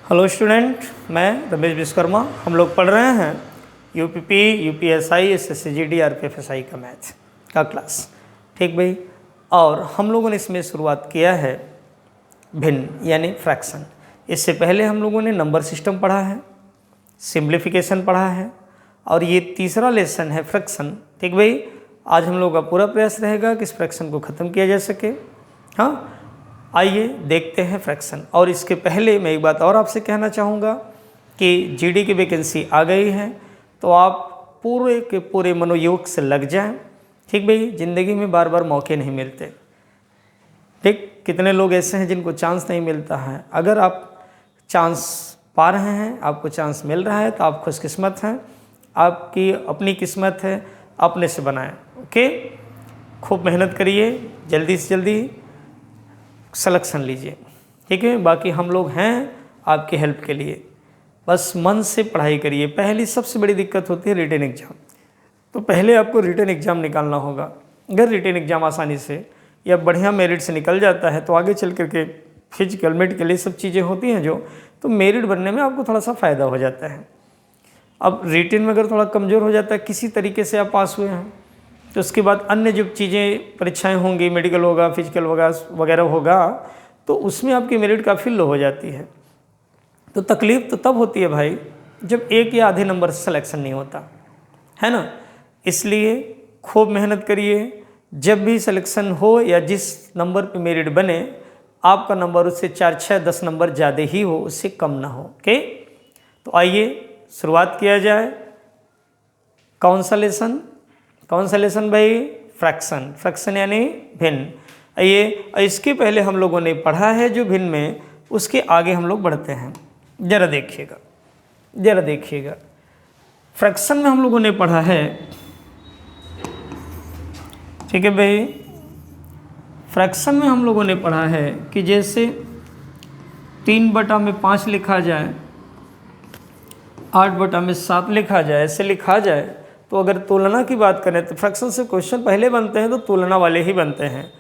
Hello student, मैं रमेश विश्वकर्मा। हम लोग पढ़ रहे हैं यूपीपी, यूपीएसआई, एसएससीजीडी, आरपीएफएसआई का मैथ का क्लास। ठीक भाई। और हम लोगों ने इसमें शुरुआत किया है भिन्न यानी फ्रैक्शन। इससे पहले हम लोगों ने नंबर सिस्टम पढ़ा है, सिंप्लीफिकेशन पढ़ा है और ये तीसरा लेसन है फ्रैक्शन। ठीक भाई। आज हम लोग का पूरा प्रयास रहेगा कि इस फ्रैक्शन को ख़त्म किया जा सके। हाँ, आइए देखते हैं फ्रैक्शन। और इसके पहले मैं एक बात और आपसे कहना चाहूँगा कि जीडी की वैकेंसी आ गई है, तो आप पूरे के पूरे मनोयोग से लग जाएं। ठीक भाई। ज़िंदगी में बार बार मौके नहीं मिलते। ठीक, कितने लोग ऐसे हैं जिनको चांस नहीं मिलता है। अगर आप चांस पा रहे हैं, आपको चांस मिल रहा है, तो आप खुशकिस्मत हैं। आपकी अपनी किस्मत है, अपने से बनाएं। ओके, खूब मेहनत करिए, जल्दी से जल्दी सिलेक्शन लीजिए। ठीक है। बाकी हम लोग हैं आपकी हेल्प के लिए। बस मन से पढ़ाई करिए। पहली सबसे बड़ी दिक्कत होती है रिटन एग्ज़ाम। तो पहले आपको रिटन एग्ज़ाम निकालना होगा। अगर रिटन एग्ज़ाम आसानी से या बढ़िया मेरिट से निकल जाता है तो आगे चल करके फिजिकल मेडिकल ये सब चीज़ें होती हैं जो, तो मेरिट बनने में आपको थोड़ा सा फ़ायदा हो जाता है। अब रिटन में अगर थोड़ा कमज़ोर हो जाता है, किसी तरीके से आप पास हुए हैं, तो उसके बाद अन्य जो चीज़ें परीक्षाएं होंगी, मेडिकल होगा, फिजिकल वगैरह होगा, तो उसमें आपकी मेरिट काफ़ी लो हो जाती है। तो तकलीफ़ तो तब होती है भाई जब एक या आधे नंबर से सिलेक्शन नहीं होता है ना। इसलिए खूब मेहनत करिए। जब भी सिलेक्शन हो या जिस नंबर पे मेरिट बने, आपका नंबर उससे 4, 6, 10 नंबर ज़्यादा ही हो, उससे कम ना हो। ओके, तो आइए शुरुआत किया जाए। कौन सा लेसन भाई? फ्रैक्शन। फ्रैक्शन यानी भिन्न। आइए, इसके पहले हम लोगों ने पढ़ा है जो भिन्न में, उसके आगे हम लोग बढ़ते हैं। ज़रा देखिएगा। फ्रैक्शन में हम लोगों ने पढ़ा है, ठीक है भाई, फ्रैक्शन में हम लोगों ने पढ़ा है कि जैसे 3/5 लिखा जाए, 8/7 लिखा जाए, ऐसे लिखा जाए। तो अगर तुलना की बात करें तो फ्रैक्शन से क्वेश्चन पहले बनते हैं तो तुलना वाले ही बनते हैं।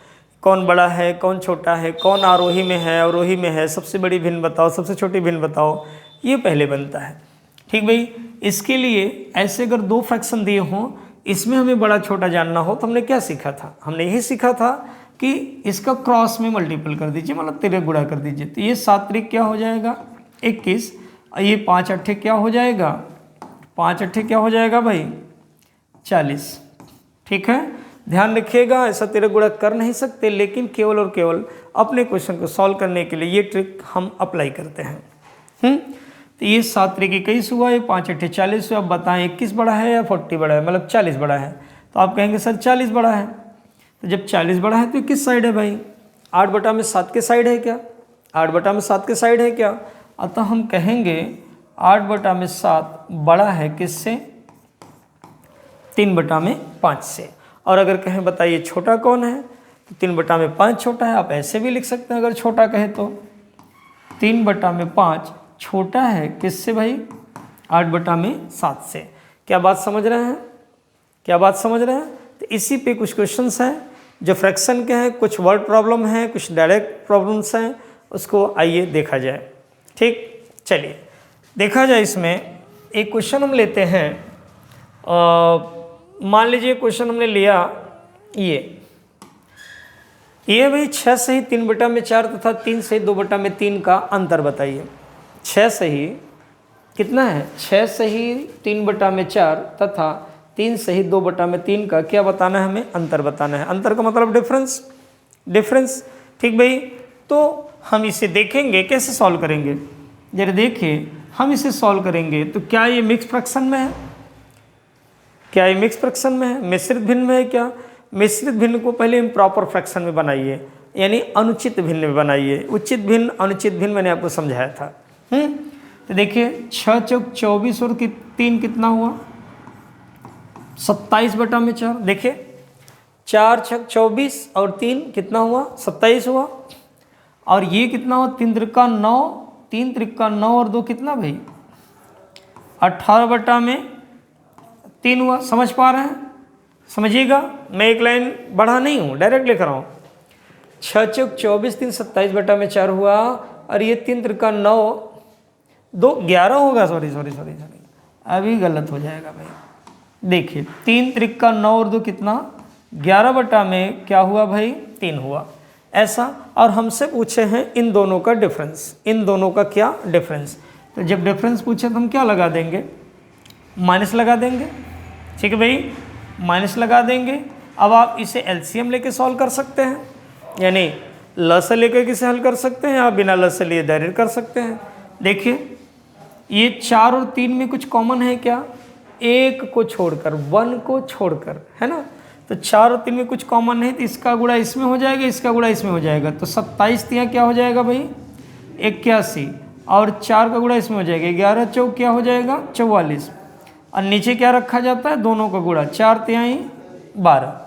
कौन बड़ा है, कौन छोटा है, कौन आरोही में है, अवरोही में है, सबसे बड़ी भिन्न बताओ, सबसे छोटी भिन्न बताओ, ये पहले बनता है। ठीक भाई। इसके लिए ऐसे अगर 2 फ्रैक्शन दिए हों, इसमें हमें बड़ा छोटा जानना हो, तो हमने क्या सीखा था? हमने यही सीखा था कि इसका क्रॉस में मल्टीपल कर दीजिए, मतलब 13 गुणा कर दीजिए। तो ये 7 त्रिक क्या हो जाएगा? 21। ये 5 अट्ठे क्या हो जाएगा? 5 अट्ठे क्या हो जाएगा भाई? 40। ठीक है। ध्यान रखिएगा, ऐसा 13 गुणा कर नहीं सकते, लेकिन केवल और केवल अपने क्वेश्चन को सॉल्व करने के लिए ये ट्रिक हम अप्लाई करते हैं। तो ये 7 त्रिक 21 हुआ, ये 5 अट्ठे 40 हुआ। अब बताएं 21 बड़ा है या 40 बड़ा है, मतलब 40 बड़ा है। तो आप कहेंगे सर 40 बड़ा है। तो जब 40 बड़ा है तो किस साइड है भाई? 8/7 के साइड है क्या? 8/7 के साइड है क्या? अतः हम कहेंगे 8/7 बड़ा है किससे? 3/5 से। और अगर कहें बताइए छोटा कौन है, तो 3/5 छोटा है। आप ऐसे भी लिख सकते हैं अगर छोटा कहे तो। 3/5 छोटा है किससे भाई? 8/7 से। क्या बात समझ रहे हैं? तो इसी पे कुछ क्वेश्चंस हैं जो फ्रैक्शन के हैं, कुछ वर्ड प्रॉब्लम हैं, कुछ डायरेक्ट प्रॉब्लम्स हैं, उसको आइए देखा जाए। ठीक, चलिए देखा जाए। इसमें एक क्वेश्चन हम लेते हैं। मान लीजिए क्वेश्चन हमने लिया ये भाई 6 सही 3/4 तथा 3 सही 2/3 का अंतर बताइए। 6 सही कितना है? 6 सही 3/4 तथा 3 सही 2/3 का क्या बताना है? हमें अंतर बताना है। अंतर का मतलब डिफरेंस। ठीक भाई। तो हम इसे देखेंगे कैसे सॉल्व करेंगे। जरा देखिए, हम इसे सॉल्व करेंगे तो क्या ये मिक्स फ्रैक्शन में है? मिश्रित भिन्न में है क्या? मिश्रित भिन्न को पहले इम्प्रॉपर फ्रैक्शन में बनाइए, यानी अनुचित भिन्न में बनाइए। उचित भिन्न, अनुचित भिन्न मैंने आपको समझाया था। तो देखिए 6 चौक 24 और 3 कितना हुआ? 27/4। देखिए 4 छक 24 और 3 कितना हुआ? 27 हुआ। और ये कितना हुआ? 3 त्रिका 9, 3 त्रिका 9 और 2 कितना भाई? 18/3 हुआ। समझ पा रहे हैं? समझिएगा, मैं एक लाइन बढ़ा नहीं हूँ, डायरेक्ट लिख रहा हूँ। 6 चौक 24, 3 27/4 हुआ। और ये 3 त्रिका 9 11 होगा, सॉरी, अभी गलत हो जाएगा भाई। देखिए 3 त्रिक 9 और 2 कितना, 11 बटा में क्या हुआ भाई, 3 हुआ ऐसा। और हमसे पूछे हैं इन दोनों का डिफरेंस, इन दोनों का क्या डिफरेंस। तो जब डिफरेंस पूछे तो हम क्या लगा देंगे, माइनस लगा देंगे। ठीक है भाई, माइनस लगा देंगे। अब आप इसे एलसीएम लेके सॉल्व कर सकते हैं, यानी ल से लेकर किसे हल कर सकते हैं, आप बिना ल से लिए डायरेक्ट कर सकते हैं। देखिए ये 4 और 3 में कुछ कॉमन है क्या, 1 को छोड़कर, 1 को छोड़कर, है ना। तो 4 और 3 में कुछ कॉमन है, तो इसका गुणा इसमें हो जाएगा, इसका गुणा इसमें हो जाएगा। तो 27 तियाँ क्या हो जाएगा भाई, 81, और 4 का गुणा इसमें हो जाएगा, 11 चौक क्या हो जाएगा, 44। और नीचे क्या रखा जाता है, दोनों का गुणा, 4 तिहाई 12।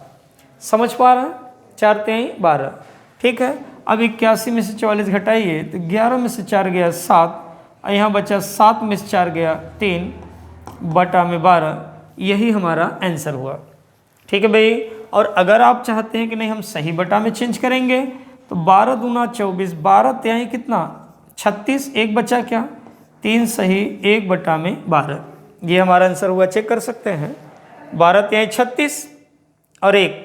समझ पा रहे हैं, 4 तिहाई 12। ठीक है, अब 81 में से 44 घटाइए तो 11 में से 4 गया 7, और यहाँ बचा 7 में से 4 गया 3 बटा में 12। यही हमारा आंसर हुआ। ठीक है भाई, और अगर आप चाहते हैं कि नहीं हम सही बटा में चेंज करेंगे तो 12 दूना 24, 12 तिहाई कितना 36, 1 बचा क्या, 3 सही 1 बटा में 12। ये हमारा आंसर हुआ, चेक कर सकते हैं। 12 तिहाई 36 और 1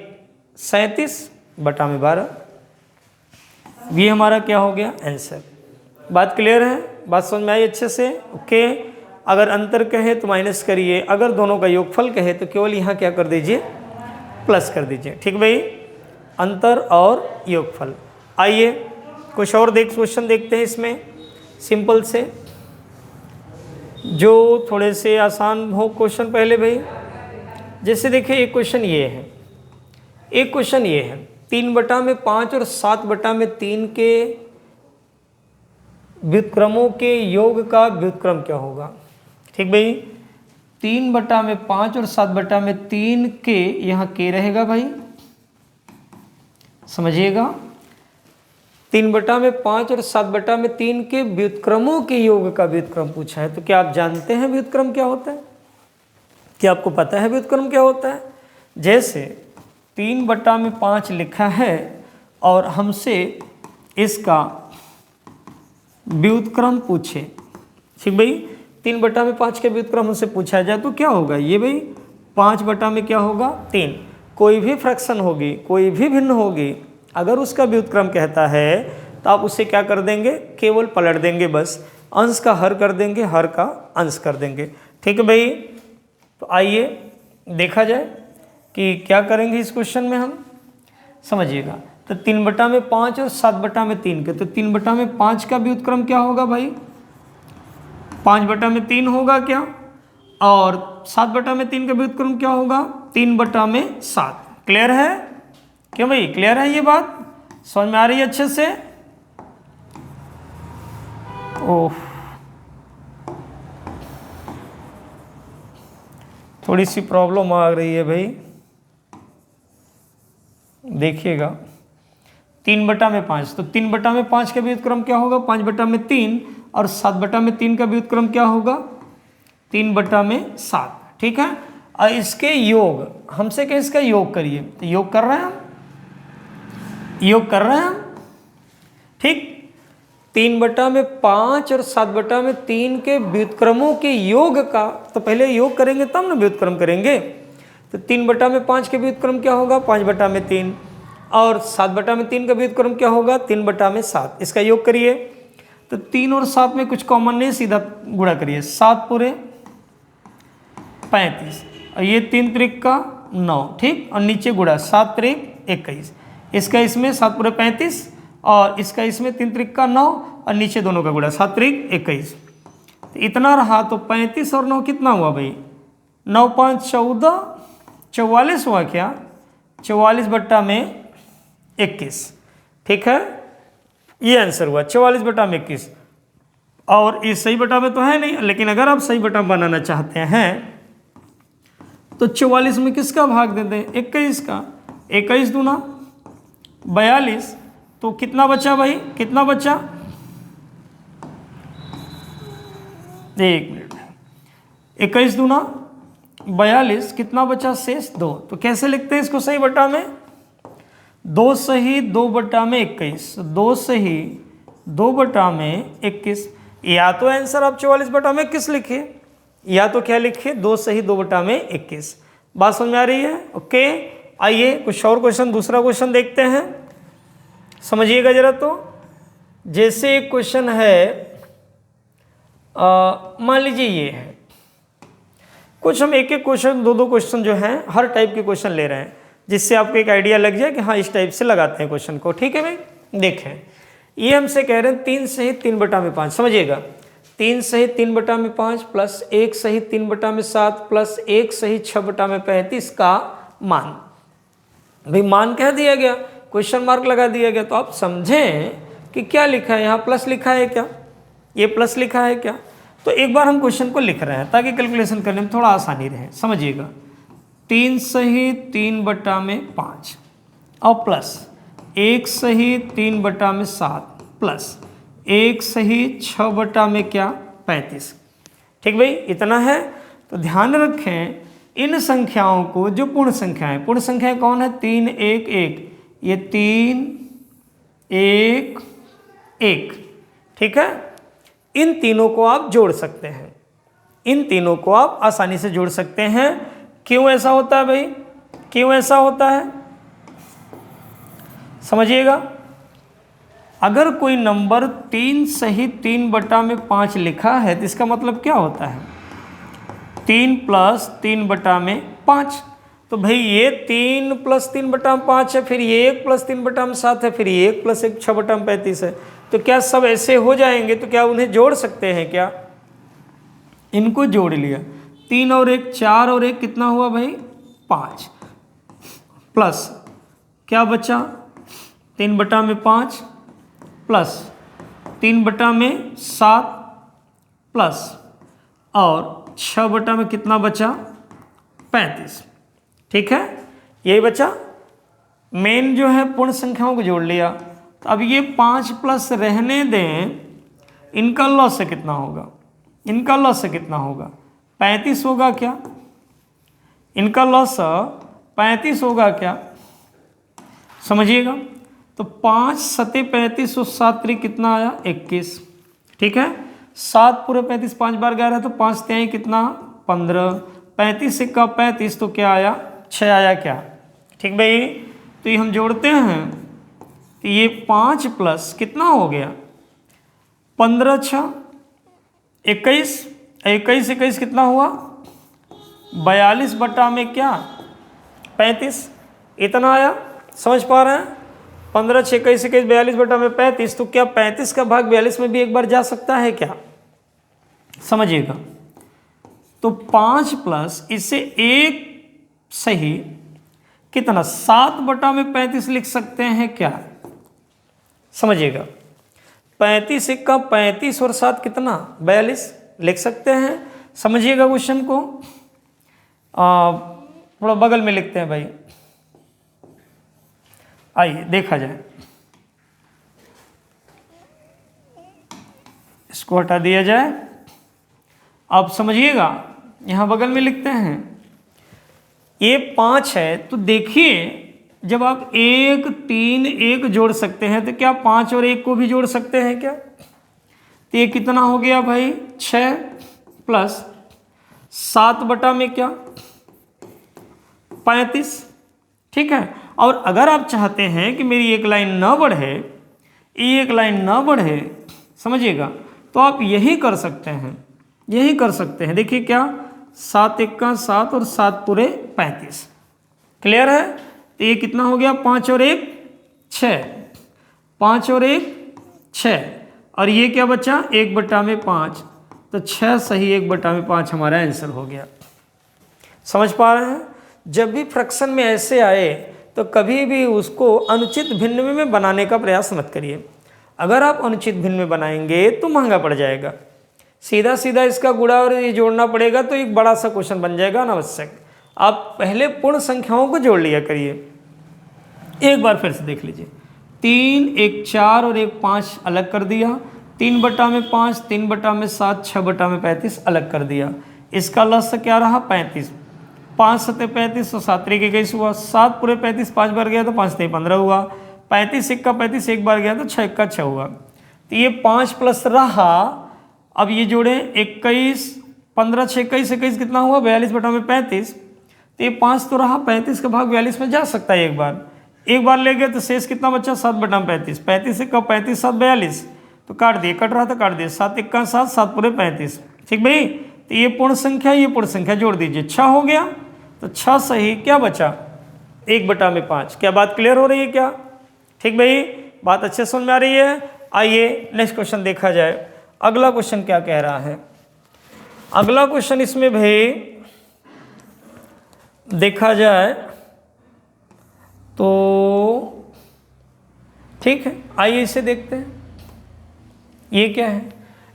37 बटा में 12। ये हमारा क्या हो गया, आंसर। बात क्लियर है, बात समझ में आई अच्छे से, ओके। अगर अंतर कहे तो माइनस करिए, अगर दोनों का योगफल कहे तो केवल यहाँ क्या कर दीजिए, प्लस कर दीजिए। ठीक भाई, अंतर और योगफल। आइए कुछ और क्वेश्चन देखते हैं इसमें, सिंपल से, जो थोड़े से आसान हो क्वेश्चन पहले भाई। जैसे देखिए एक क्वेश्चन ये है, एक क्वेश्चन ये है, 3 बटा में 5 और 7 बटा में 3 के व्युत्क्रमों के योग का व्युत्क्रम क्या होगा। ठीक भाई, 3 बटा में 5 और 7 बटा में 3 के, यहाँ के रहेगा भाई, समझिएगा। 3 बटा में 5 और 7 बटा में 3 के व्युत्क्रमों के योग का व्युत्क्रम पूछा है। तो क्या आप जानते हैं व्युत्क्रम क्या होता है, क्या आपको पता है व्युत्क्रम क्या होता है। जैसे 3 बटा में 5 लिखा है और हमसे इसका व्युत्क्रम पूछे, ठीक भाई, 3 बटा में 5 के व्युत्क्रम हमसे पूछा जाए तो क्या होगा, ये भाई 5 बटा में क्या होगा 3। कोई भी फ्रैक्शन होगी, कोई भी भिन्न होगी, अगर उसका व्युत्क्रम कहता है तो आप उसे क्या कर देंगे, केवल पलट देंगे, बस अंश का हर कर देंगे, हर का अंश कर देंगे। ठीक है भाई, तो आइए देखा जाए कि क्या करेंगे इस क्वेश्चन में हम, समझिएगा। तो 3 बटा में 5 और 7 बटा में 3 के, तो 3 बटा में 5 का व्युत्क्रम क्या होगा भाई, 5 बटा में 3 होगा क्या, और 7 बटा में 3 का व्युत्क्रम क्या होगा, 3 बटा में 7। क्लियर है क्यों भाई, क्लियर है ये बात, समझ में आ रही है अच्छे से। ओह, थोड़ी सी प्रॉब्लम आ रही है भाई, देखिएगा। 3 बटा में 5, तो 3 बटा में 5 का व्युत्क्रम क्या होगा, 5 बटा में 3, और 7 बटा में 3 का व्युत्क्रम क्या होगा, 3 बटा में 7। ठीक है, और इसके योग, हमसे क्या इसका योग करिए, तो योग कर रहे हैं हम, योग कर रहे हैं हम। ठीक, 3 बटा में 5 और 7 बटा में 3 के व्युत्क्रमों के योग का, तो पहले योग करेंगे तब ना व्युत्क्रम करेंगे। तो 3 बटा में 5 के व्युत्क्रम क्या होगा, 5 बटा में 3, और 7 बटा में 3 का व्युत्क्रम क्या होगा, 3 बटा में 7। इसका योग करिए, तो 3 और 7 में कुछ कॉमन नहीं, सीधा गुणा करिए, 7 पूरे 35, और ये 3 त्रिक का 9, ठीक, और नीचे गुणा 7 त्रिक 21, इसका इसमें 7 पूरे 35, और इसका इसमें 3 त्रिक का 9, और नीचे दोनों का गुणा 7 त्रिक 21। तो इतना रहा, तो 35 और 9 कितना हुआ भाई, 9 5 14, 44 हुआ क्या, 44 बट्टा में 21। ठीक है, ये आंसर हुआ 44 बटा में 21। और इस सही बटा में तो है नहीं, लेकिन अगर आप सही बटा बनाना चाहते हैं तो 44 में किसका भाग दे दें, 21 का, 21 दूना 42, तो कितना बचा भाई, कितना बचा, 1 मिनट, 21 दूना 42, कितना बचा शेष 2। तो कैसे लिखते हैं इसको सही बटा में, 2 सही 2 बटा में 21, 2 सही 2 बटा में 21। या तो आंसर आप 44/21 लिखिए, या तो क्या लिखिए 2 सही 2/21। बात समझ में आ रही है? ओके, आइए कुछ और क्वेश्चन, दूसरा क्वेश्चन देखते हैं, समझिएगा जरा। तो जैसे एक क्वेश्चन है, मान लीजिए ये है कुछ, हम एक एक क्वेश्चन, दो क्वेश्चन जो हैं हर टाइप के क्वेश्चन ले रहे हैं, जिससे आपको एक आइडिया लग जाए कि हाँ इस टाइप से लगाते हैं क्वेश्चन को। ठीक है भाई, देखें ये हमसे कह रहे हैं 3 सही 3/5, समझिएगा 3 सही 3/5 प्लस 1 सही 3/7 प्लस 1 सही 6/35 का मान। भाई मान कह दिया गया, क्वेश्चन मार्क लगा दिया गया, तो आप समझें कि क्या लिखा है यहाँ, प्लस लिखा है क्या, ये प्लस लिखा है क्या। तो एक बार हम क्वेश्चन को लिख रहे हैं ताकि कैलकुलेशन करने में थोड़ा आसानी रहे। समझिएगा 3 सही 3/5 और प्लस 1 सही 3/7 प्लस 1 सही 6/35। ठीक भाई, इतना है। तो ध्यान रखें इन संख्याओं को, जो पूर्ण संख्याएं, पूर्ण संख्याएं कौन है, 3 1 1, ये 3 1 1। ठीक है, इन तीनों को आप जोड़ सकते हैं, इन तीनों को आप आसानी से जोड़ सकते हैं। क्यों ऐसा होता है भाई, क्यों ऐसा होता है, समझिएगा। अगर कोई नंबर 3 सही 3/5 लिखा है तो इसका मतलब क्या होता है, 3 प्लस 3/5। तो भाई ये 3 प्लस 3/5 है, फिर ये 1 प्लस 3/7 है, फिर ये 1 प्लस 1 6/35 है। तो क्या सब ऐसे हो जाएंगे, तो क्या उन्हें जोड़ सकते हैं क्या, इनको जोड़ लिया, 3 और 1 4 और 1 कितना हुआ भाई 5, प्लस क्या बचा 3/5 प्लस 3/7 प्लस और 6 में कितना बचा 35। ठीक है, यही बचा। मेन जो है पूर्ण संख्याओं को जोड़ लिया। तो अब ये 5 प्लस रहने दें, इनका लॉस से कितना होगा, इनका लॉस से कितना होगा 35 होगा क्या, इनका लॉस 35 होगा क्या, समझिएगा। तो 5 सते 35 और 7 त्रिक कितना आया 21। ठीक है, 7 पूरे 35, 5 बार 11, तो 5 त्याई कितना 15, 35 सिक्का 35, तो क्या आया 6 आया क्या। ठीक भाई, तो ये हम जोड़ते हैं, तो ये 5 प्लस कितना हो गया 15 6 21, 21 21 कितना हुआ 42 बटा में क्या 35, इतना आया। समझ पा रहे हैं, 15 6 21 21 42 बटा में 35, तो क्या 35 का भाग 42 में भी एक बार जा सकता है क्या, समझिएगा। तो 5 प्लस इससे 1 सही कितना 7 बटा में 35 लिख सकते हैं क्या, समझिएगा। 35 1 35 और 7 कितना 42 लिख सकते हैं। समझिएगा क्वेश्चन को, थोड़ा बगल में लिखते हैं भाई, आइए देखा जाए। इसको हटा दिया जाए। अब समझिएगा, यहां बगल में लिखते हैं, ये 5 है, तो देखिए जब आप 1 3 1 जोड़ सकते हैं तो क्या 5 और 1 को भी जोड़ सकते हैं क्या। तो ये कितना हो गया भाई 6 प्लस 7 बटा में क्या 35। ठीक है, और अगर आप चाहते हैं कि मेरी एक लाइन न बढ़े, एक लाइन न बढ़े, समझिएगा, तो आप यही कर सकते हैं, यही कर सकते हैं। देखिए क्या 7 1 का 7 और 7 पूरे 35, क्लियर है। तो ये कितना हो गया 5 और 1 6, 5 और 1 6, और ये क्या बचा 1 बटा में 5, तो 6 सही 1 बटा में 5 हमारा आंसर हो गया। समझ पा रहे हैं, जब भी फ्रैक्शन में ऐसे आए तो कभी भी उसको अनुचित भिन्न में बनाने का प्रयास मत करिए। अगर आप अनुचित भिन्न में बनाएंगे तो महंगा पड़ जाएगा। सीधा सीधा इसका गुणा और ये जोड़ना पड़ेगा तो एक बड़ा सा क्वेश्चन बन जाएगा अनावश्यक। आप पहले पूर्ण संख्याओं को जोड़ लिया करिए। एक बार फिर से देख लीजिए, 3 1 4 और 1 5 अलग कर दिया, 3 बटा में 5 3 बटा में 7 6 बटा में 35 अलग कर दिया। इसका लस क्या रहा 35, 5 सते 35 और 7 त्रिक 21 हुआ, 7 पूरे 35 5 बार गया तो 5 3 15 हुआ, 35 1 का 35 एक बार गया तो 6 का 6 हुआ। तो ये 5 प्लस रहा अब ये जोड़े 21, 15 6 21, 21 कितना हुआ 42 बटा में 35, तो ये 5 तो रहा, 35 का भाग 42 में जा सकता है एक बार ले गए तो शेष कितना बचा 7 बटा में 35, 35 से कब 35 7 42, तो काट दिए, कट रहा था काट दिए, 7 1 7, 7 पूरे 35। ठीक भाई, तो ये पूर्ण संख्या ये पूर्ण संख्या जोड़ दीजिए, 6 हो गया, तो 6 सही क्या बचा 1 बटा में 5। क्या बात क्लियर हो रही है क्या? ठीक भाई, बात अच्छे समझ में आ रही है। आइए नेक्स्ट क्वेश्चन देखा जाए। अगला क्वेश्चन क्या कह रहा है? अगला क्वेश्चन इसमें भाई देखा जाए तो ठीक है, आइए इसे देखते हैं। ये क्या है?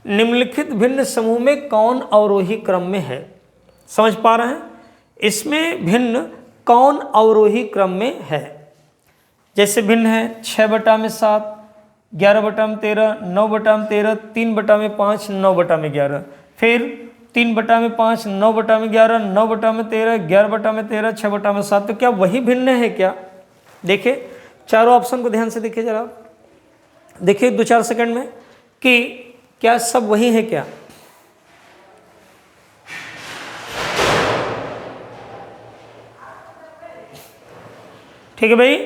निम्नलिखित भिन्न समूह में कौन अवरोही क्रम में है? समझ पा रहे हैं? इसमें भिन्न कौन अवरोही क्रम में है? जैसे भिन्न है 6 बटा में 7, 11 बटा में 13, 9 बटा में 13, 3 बटा में 5, 9 बटा में 11, फिर 3 बटा में 5, 9 बटा में 11, 9 बटा में 13, 11 बटा में 13, 6 बटा में 7। तो क्या वही भिन्न है क्या? देखिए चारों ऑप्शन को ध्यान से देखिए जरा, देखिए 2-4 सेकंड में कि क्या सब वही है क्या? ठीक है भाई,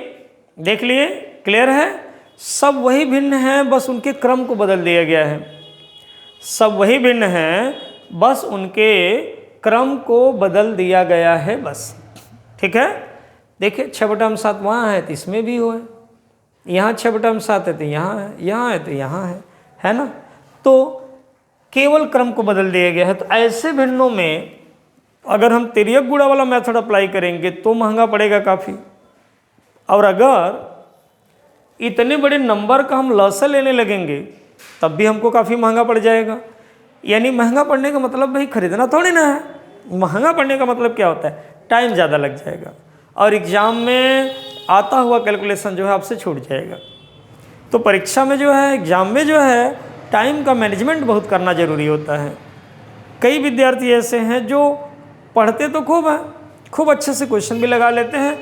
देख लिए, क्लियर है? सब वही भिन्न है, बस उनके क्रम को बदल दिया गया है। सब वही भिन्न है, बस उनके क्रम को बदल दिया गया है बस। ठीक है, देखिए 6 बटा में 7 वहाँ है तो इसमें भी हो है, यहाँ 6 बटा में 7 है तो यहाँ है, यहाँ है तो यहाँ है ना? तो केवल क्रम को बदल दिया गया है। तो ऐसे भिन्नों में अगर हम तिर्यक गुणा वाला मेथड अप्लाई करेंगे तो महंगा पड़ेगा काफ़ी, और अगर इतने बड़े नंबर का हम लॉस लेने लगेंगे तब भी हमको काफ़ी महंगा पड़ जाएगा। यानी महंगा पड़ने का मतलब भाई खरीदना थोड़ी ना है, महंगा पड़ने का मतलब क्या होता है? टाइम ज़्यादा लग जाएगा और एग्ज़ाम में आता हुआ कैलकुलेशन जो है आपसे छूट जाएगा। तो परीक्षा में जो है, एग्ज़ाम में जो है, टाइम का मैनेजमेंट बहुत करना ज़रूरी होता है। कई विद्यार्थी ऐसे हैं जो पढ़ते तो खूब हैं, खूब अच्छे से क्वेश्चन भी लगा लेते हैं,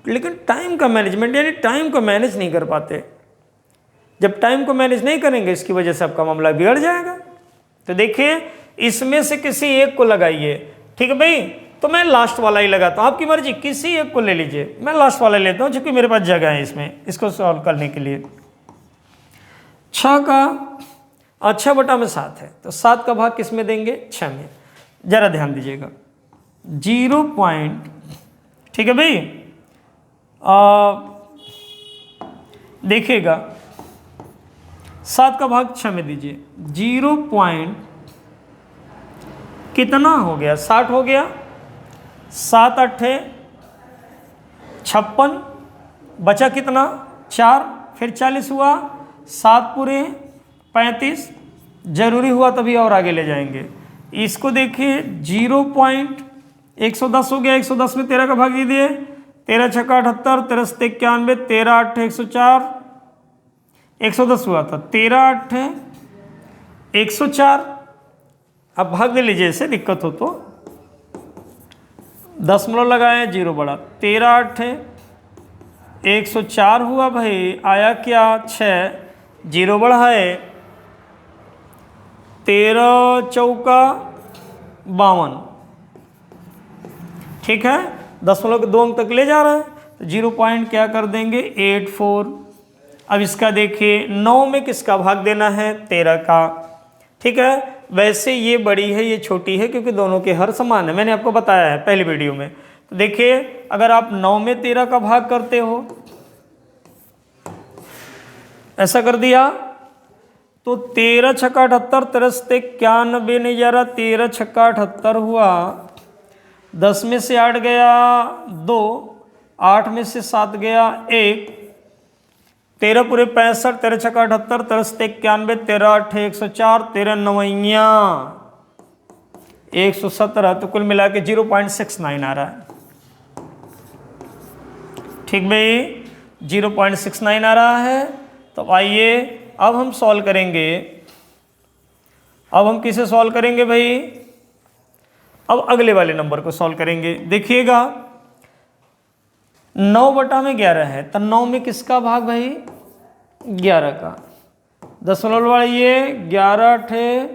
लेकिन टाइम का मैनेजमेंट यानी टाइम को मैनेज नहीं कर पाते। जब टाइम को मैनेज नहीं करेंगे इसकी वजह से आपका मामला बिगड़ जाएगा। तो देखिए इसमें से किसी एक को लगाइए। ठीक है भाई, तो मैं लास्ट वाला ही लगाता हूँ, आपकी मर्जी, किसी एक को ले लीजिए। मैं लास्ट वाला लेता हूँ क्योंकि मेरे पास जगह है इसमें, इसको सॉल्व करने के लिए। 6 बटा में 7 है, तो 7 का भाग किस में देंगे? 6 में। जरा ध्यान दीजिएगा, 0 पॉइंट, ठीक है भाई, देखिएगा 7 का भाग 6 में दीजिए, 0 पॉइंट कितना हो गया? 60 हो गया, 7 8 56, बचा कितना? 4, फिर 40 हुआ, 7 पूरे 35, जरूरी हुआ तभी और आगे ले जाएंगे। इसको देखिए 0 पॉइंट 110 हो गया, 110 में 13 का भाग दीजिए, 13 छक्का 78, 13 सत्ते 91, 13 8 104, 110 हुआ था, 13 8 104। अब भाग दे लीजिए, ऐसे दिक्कत हो तो दशमलव लगाए, 0 बढ़ा, 13 8 104 हुआ भाई, आया क्या? 6, 0 बढ़ाए, 13 चौका 52। ठीक है, दशमलव के 2 अंक तक ले जा रहा है, तो 0 पॉइंट क्या कर देंगे? 84। अब इसका देखिए 9 में किसका भाग देना है? 13 का। ठीक है, वैसे ये बड़ी है ये छोटी है क्योंकि दोनों के हर समान है, मैंने आपको बताया है पहली वीडियो में। तो देखिए अगर आप 9 में 13 का भाग करते हो, ऐसा कर दिया, तो 13 छक्का 78, 13 सत्ते 91 नहीं जा रहा, 13 छक्का 78 हुआ, 10 में से 8 गया 2, 8 में से 7 गया 1, 13 पूरे 65, 13 छक्का 78, 13 सत्ते 91, 13 8 104, 13 9 117, तो कुल मिला के 0.69 आ रहा है। ठीक भाई, 0.69 आ रहा है। तो आइए अब हम सॉल्व करेंगे। अब हम किसे सॉल्व करेंगे भाई? अब अगले वाले नंबर को सॉल्व करेंगे। देखिएगा 9 बटा में 11 है, तो 9 में किसका भाग भाई? 11 का। दशमलव बढ़ाइए, 11 8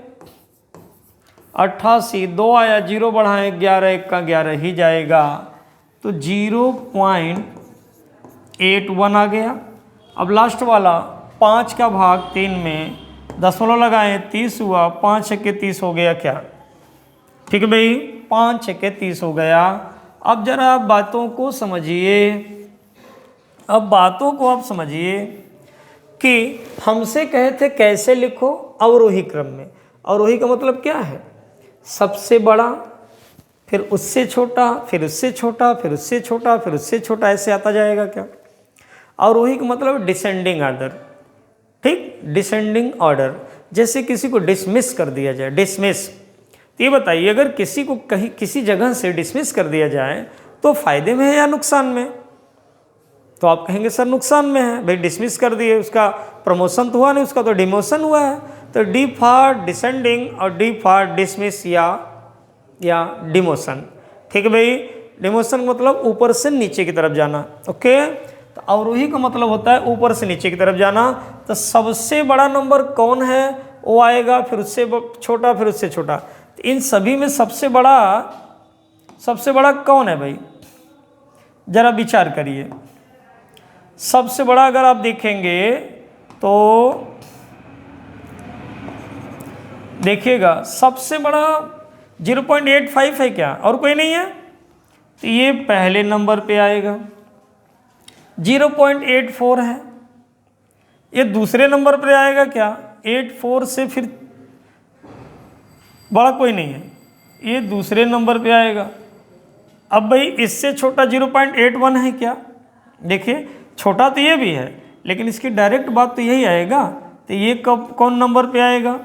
88, 2 आया, 0 बढ़ाएं 11, 1 का 11 ही जाएगा, तो 0.81 आ गया। अब लास्ट वाला 5 का भाग 3 में दशमलव लगाएं, 30 हुआ, 5 छक्के 30 हो गया क्या? ठीक है भाई, 5 छक्के 30 हो गया। अब जरा आप बातों को समझिए, अब बातों को आप समझिए कि हमसे कहे थे कैसे लिखो, अवरोही क्रम में। अवरोही का मतलब क्या है? सबसे बड़ा, फिर उससे छोटा, फिर उससे छोटा, फिर उससे छोटा, फिर उससे छोटा, ऐसे आता जाएगा क्या? अवरोही का मतलब डिसेंडिंग ऑर्डर, ठीक, डिसेंडिंग ऑर्डर। जैसे किसी को डिसमिस कर दिया जाए, डिसमिस, तो ये बताइए अगर किसी को कहीं किसी जगह से डिसमिस कर दिया जाए तो फायदे में है या नुकसान में? तो आप कहेंगे सर नुकसान में है। भाई डिसमिस कर दिए, उसका प्रमोशन तो हुआ नहीं, उसका तो डिमोशन हुआ है। तो डी फॉर डिसेंडिंग और डी फॉर डिसमिस या डिमोशन। ठीक है भाई, डिमोशन मतलब ऊपर से नीचे की तरफ जाना। ओके, तो अवरोही का मतलब होता है ऊपर से नीचे की तरफ जाना। तो सबसे बड़ा नंबर कौन है वो आएगा, फिर उससे छोटा, फिर उससे छोटा। तो इन सभी में सबसे बड़ा कौन है भाई? जरा विचार करिए। सबसे बड़ा अगर आप देखेंगे तो देखिएगा सबसे बड़ा 0.85 है क्या, और कोई नहीं है? तो ये पहले नंबर पे आएगा। 0.84 है, ये दूसरे नंबर पे आएगा क्या? 84 से फिर बड़ा कोई नहीं है, ये दूसरे नंबर पे आएगा। अब भाई इससे छोटा 0.81 है क्या? देखिए छोटा तो ये भी है, लेकिन इसकी डायरेक्ट बात तो यही आएगा। तो ये कब कौन नंबर पे आएगा?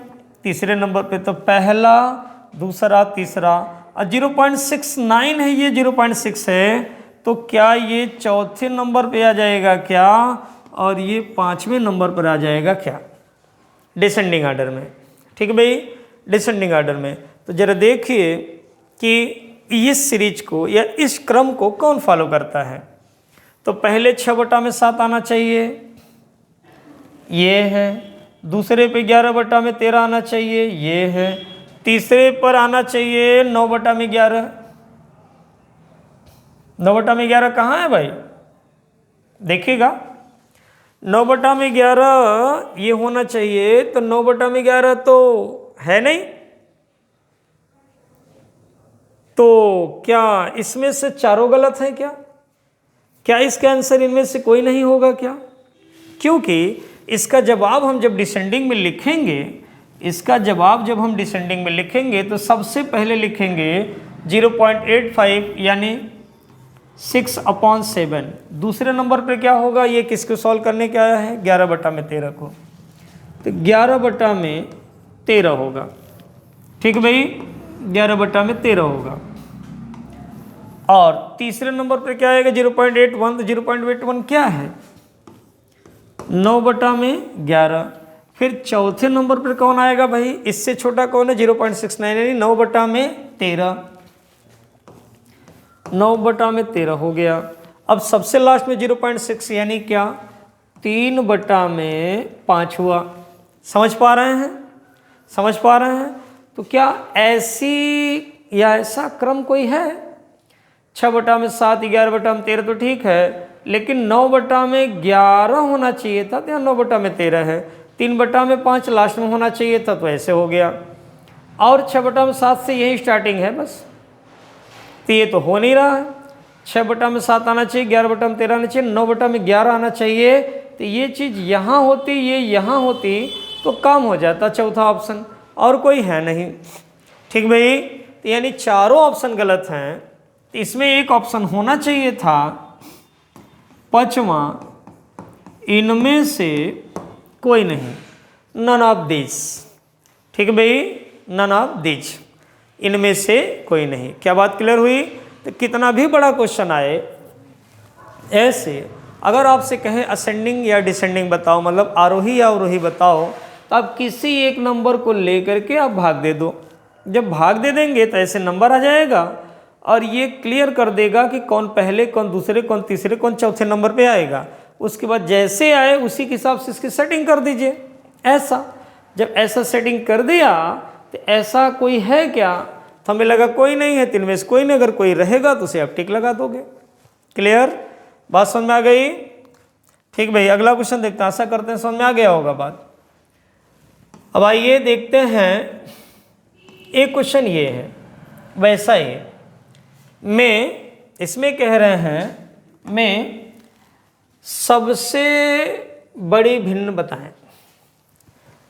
तीसरे नंबर पे। तो पहला, दूसरा, तीसरा। और 0.69 है, ये 0.6 है, तो क्या ये चौथे नंबर पे आ जाएगा क्या? और ये 5वें नंबर पर आ जाएगा क्या? डिसेंडिंग ऑर्डर में। ठीक है भाई, डिसेंडिंग ऑर्डर में। तो जरा देखिए कि इस सीरीज को या इस क्रम को कौन फॉलो करता है। तो पहले 6/7 आना चाहिए, ये है। दूसरे पे 11/13 आना चाहिए, ये है। तीसरे पर आना चाहिए 9/11। 9/11 कहाँ है भाई? देखिएगा 9/11 ये होना चाहिए, तो 9/11 तो है नहीं। तो क्या इसमें से चारों गलत हैं क्या? क्या इसका आंसर इनमें से कोई नहीं होगा क्या? क्योंकि इसका जवाब हम जब डिसेंडिंग में लिखेंगे, इसका जवाब जब हम डिसेंडिंग में लिखेंगे तो सबसे पहले लिखेंगे 0.85 यानी 6/7। दूसरे नंबर पे क्या होगा? ये किसको सॉल्व करने के आया है? 11/13 को। तो 11/13 होगा। ठीक है भाई, 11/13 होगा। और तीसरे नंबर पे क्या आएगा? 0.81। तो 0.81 क्या है? 9/11। फिर चौथे नंबर पर कौन आएगा भाई? इससे छोटा कौन है? 0.69 यानी 9/13। 9/13 हो गया। अब सबसे लास्ट में 0.6 यानी क्या? 3/5 हुआ। समझ पा रहे हैं? समझ पा रहे हैं? तो क्या ऐसी या ऐसा क्रम कोई है? 6/7, 11/13 तो ठीक है, लेकिन 9/11 होना चाहिए था, तो यहाँ 9/13 है। 3/5 लास्ट में होना चाहिए था, तो ऐसे हो गया। और 6/7 से यही स्टार्टिंग है बस, तो ये तो हो नहीं रहा है। 6/7 आना चाहिए, 11/13 आना चाहिए, 9/11 आना चाहिए। तो ये चीज़ यहाँ होती, ये यहाँ होती, तो काम हो जाता चौथा ऑप्शन, और कोई है नहीं। ठीक भाई, तो यानी चारों ऑप्शन गलत हैं। तो इसमें एक ऑप्शन होना चाहिए था 5वां, इनमें से कोई नहीं, नन ऑफ दिस। ठीक है भाई, नन ऑफ दिस, इनमें से कोई नहीं। क्या बात क्लियर हुई? तो कितना भी बड़ा क्वेश्चन आए ऐसे, अगर आपसे कहें असेंडिंग या डिसेंडिंग बताओ, मतलब आरोही या अवरोही बताओ, तो आप किसी एक नंबर को लेकर के आप भाग दे दो। जब भाग दे देंगे तो ऐसे नंबर आ जाएगा, और ये क्लियर कर देगा कि कौन पहले, कौन दूसरे, कौन तीसरे, कौन चौथे नंबर पे आएगा। उसके बाद जैसे आए उसी के हिसाब से इसकी सेटिंग कर दीजिए। ऐसा जब ऐसा सेटिंग कर दिया तो ऐसा कोई है क्या? तो हमें लगा कोई नहीं है, 3 में से कोई नहीं, अगर कोई रहेगा तो उसे आप टिक लगा दोगे। क्लियर? बात समझ में आ गई? ठीक भाई, अगला क्वेश्चन देखते हैं, आशा करते हैं समझ में आ गया होगा बात। अब आइए देखते हैं, एक क्वेश्चन ये है वैसा ही में, इसमें कह रहे हैं में सबसे बड़ी भिन्न बताएं।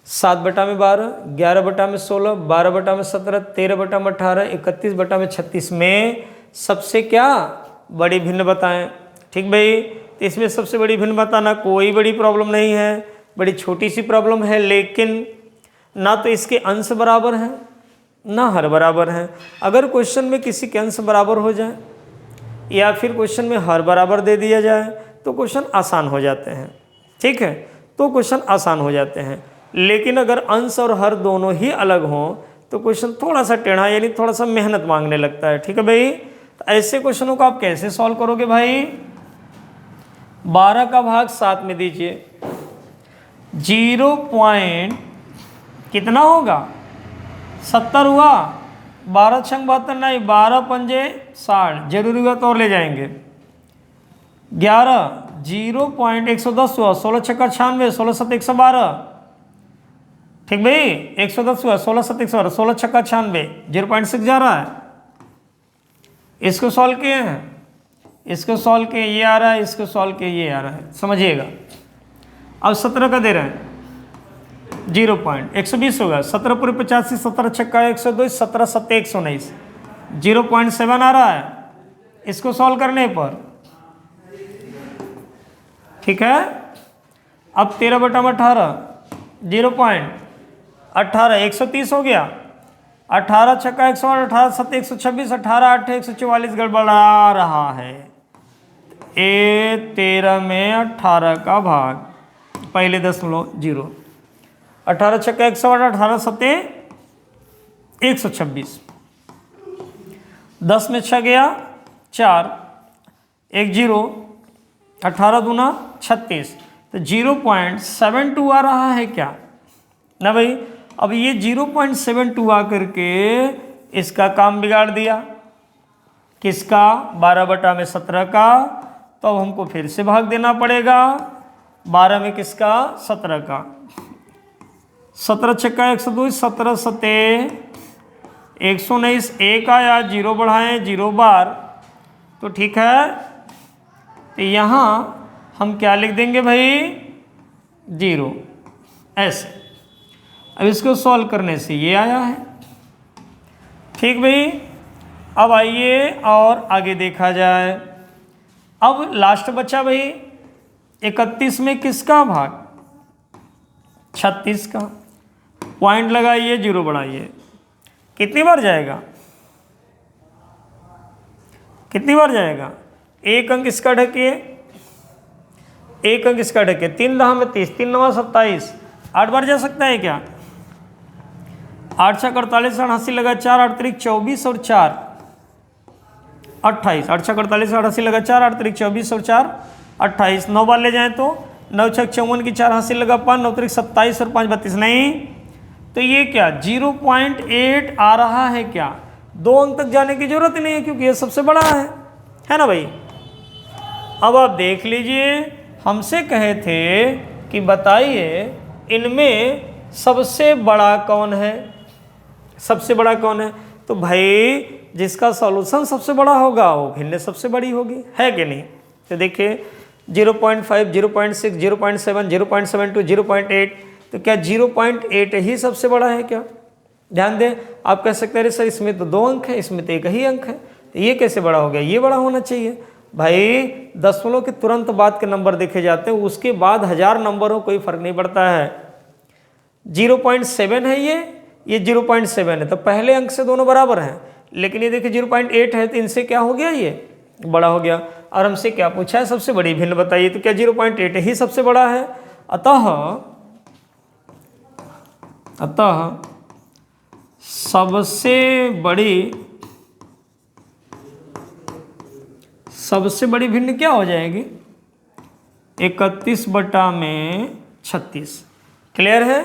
7/12, 11/16, 12/17, 13/18, 31/36 में सबसे क्या बड़ी भिन्न बताएं। ठीक भाई, तो इसमें सबसे बड़ी भिन्न बताना कोई बड़ी प्रॉब्लम नहीं है, बड़ी छोटी सी प्रॉब्लम है, लेकिन ना तो इसके अंश बराबर हैं ना हर बराबर हैं। अगर क्वेश्चन में किसी के अंश बराबर हो जाए या फिर क्वेश्चन में हर बराबर दे दिया जाए तो क्वेश्चन आसान हो जाते हैं। ठीक है, तो क्वेश्चन आसान हो जाते हैं, लेकिन अगर अंश और हर दोनों ही अलग हों तो क्वेश्चन थोड़ा सा टेढ़ा यानी थोड़ा सा मेहनत मांगने लगता है। ठीक है भाई, तो ऐसे क्वेश्चनों को आप कैसे सॉल्व करोगे भाई? 12 का भाग 7 में दीजिए, 0 पॉइंट कितना होगा 70 हुआ, 12 छंग 72 नहीं, 12 पंजे 60, जरूरी हुआ तो और ले जाएंगे। 11 0.110 हुआ, 16 छक्का 96, 16 7 112। ठीक भाई, 110 हुआ, 16 7 112, 16 छक्का 96, 0.6 जा रहा है। इसको सॉल्व किए हैं, इसको सॉल्व किए ये आ रहा है, इसको सॉल्व किए ये आ रहा है, समझिएगा। अब 17 का दे रहे हैं, 0.120 होगा, 17 पूरे 85, 17 छक्का 102, 17 7 119, 0.7 आ रहा है इसको सॉल्व करने पर। ठीक है, अब 13/18, 0.18, 130 हो गया, 18 छक्का 108, 18 7 126, 18 8 144, गड़बड़ा रहा है। ए 13 में 18 का भाग, पहले 0.0, 18 छक्का 108, 18 7 126, 10 में 6 गया 4, 1 0, 18 दूना 36, तो 0.72 आ रहा है क्या ना भाई? अब ये 0.72 आ करके इसका काम बिगाड़ दिया, किसका? 12/17 का। तो अब हमको फिर से भाग देना पड़ेगा 12 में किसका? 17 का। 17 छक्का 102, 17 7 119, 1 आया, 0 बढ़ाएं 0 बार, तो ठीक है। तो यहाँ हम क्या लिख देंगे भाई? 0 ऐसे। अब इसको सॉल्व करने से ये आया है। ठीक भाई, अब आइए और आगे देखा जाए। अब लास्ट बचा भाई 31 में किसका भाग? 36 का। पॉइंट लगाइए, 0 बढ़ाइए, कितनी बार जाएगा? कितनी बार जाएगा? एक अंक इसका ढकिए, एक अंक इसका ढकिए, 3 10 में 30, 3 9 27, 8 बार जा सकता है क्या? 8 6 48, 88 लगा 4, 8 3 24 और 4 28, 8 6 48, 88 लगा 4, 8 3 24 और 4 28, 9 बार ले जाएं तो 9 6 54 की 4 80 लगा 5, 9 3 27 और 5 32, नहीं तो ये क्या 0.8 आ रहा है क्या? 2 अंक तक जाने की जरूरत ही नहीं है क्योंकि ये सबसे बड़ा है ना भाई। अब आप देख लीजिए, हमसे कहे थे कि बताइए इनमें सबसे बड़ा कौन है? सबसे बड़ा कौन है? तो भाई जिसका सॉल्यूशन सबसे बड़ा होगा वो भिन्न सबसे बड़ी होगी, है कि नहीं? तो देखिए 0.5, 0.6, 0.7, 0.72, 0.8, तो क्या 0.8 ही सबसे बड़ा है क्या? ध्यान दें, आप कह सकते हैं सर इसमें तो 2 अंक है, इसमें तो 1 ही अंक है, तो ये कैसे बड़ा हो गया? ये बड़ा होना चाहिए भाई। दशमलव के तुरंत बाद के नंबर देखे जाते हैं, उसके बाद 1000 नंबर हो कोई फर्क नहीं पड़ता है। 0.7 है ये 0.7 है, तो पहले अंक से दोनों बराबर हैं, लेकिन ये देखिए 0.8 है, तो इनसे क्या हो गया? ये बड़ा हो गया। और हमसे क्या पूछा है? सबसे बड़ी भिन्न बताइए, तो क्या 0.8 ही सबसे बड़ा है? अतः सबसे बड़ी भिन्न क्या हो जाएगी? 31/36। क्लियर है?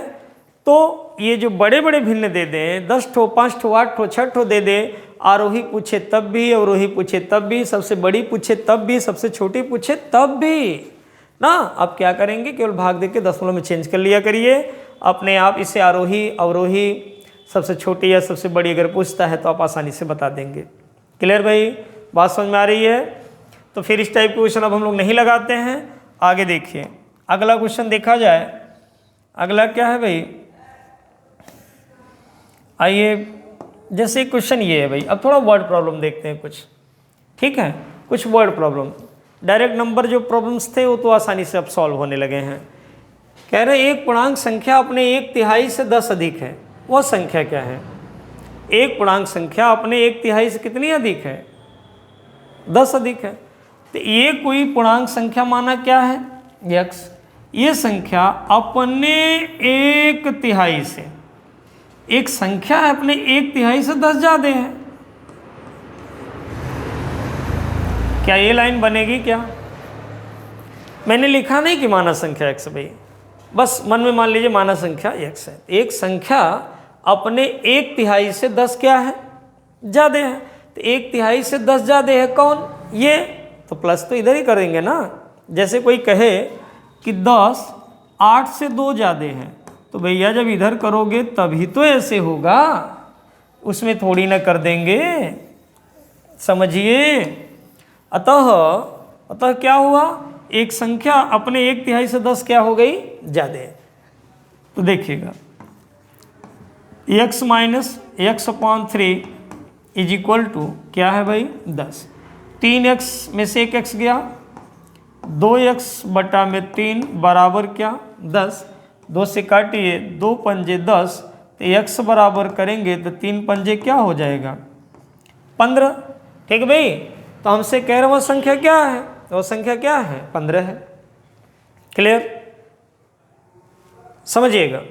तो ये जो बड़े बड़े भिन्न दे दें, 10 ठो, 5 ठो, 8 ठो, 6 ठो दे दे, आरोही पूछे तब भी, अवरोही पूछे तब भी, सबसे बड़ी पूछे तब भी, सबसे छोटी पूछे तब भी ना, आप क्या करेंगे, केवल भाग दे के दशमलव में चेंज कर लिया करिए अपने आप। इसे आरोही अवरोही सबसे छोटी या सबसे बड़ी अगर पूछता है तो आप आसानी से बता देंगे। क्लियर भाई, बात समझ में आ रही है? तो फिर इस टाइप के क्वेश्चन अब हम लोग नहीं लगाते हैं। आगे देखिए, अगला क्वेश्चन देखा जाए। अगला क्या है भाई, आइए, जैसे क्वेश्चन ये है भाई, अब थोड़ा वर्ड प्रॉब्लम देखते हैं कुछ, ठीक है, कुछ वर्ड प्रॉब्लम। डायरेक्ट नंबर जो प्रॉब्लम्स थे वो तो आसानी से अब सॉल्व होने लगे हैं। कह रहे एक पूर्णांक संख्या अपने 1/3 से 10 अधिक है, वह संख्या क्या है? एक पूर्णांक संख्या अपने 1/3 से कितनी अधिक है? 10 अधिक है। तो ये कोई पूर्णांक संख्या माना क्या है? x। ये संख्या अपने 1/3 से, एक संख्या है अपने 1/3 से 10 ज़्यादा है। क्या ये लाइन बनेगी क्या? मैंने लिखा नहीं कि माना संख्या x भाई, बस मन में मान लीजिए माना संख्या x है। एक संख्या अपने 1/3 से 10 क्या है? ज़्यादा है। तो 1/3 से 10 ज़्यादा है कौन? ये। तो प्लस तो इधर ही करेंगे ना। जैसे कोई कहे कि 10 8 से 2 ज़्यादा है, तो भैया जब इधर करोगे तभी तो ऐसे होगा, उसमें थोड़ी ना कर देंगे, समझिए। अतः क्या हुआ, एक संख्या अपने 1/3 से 10 क्या हो गई? ज़्यादा। तो देखिएगा, x minus x/3 is equal to क्या है भाई? 10। 3x में से 1x गया, 2x/3 बराबर क्या? 10। 2 से काटिए, 2 पंजे 10, तो x बराबर करेंगे तो 3 पंजे क्या हो जाएगा? 15। ठीक है भाई, तो हमसे कह रहे वो संख्या क्या है? वो संख्या क्या है? 15 है। क्लियर, समझिएगा।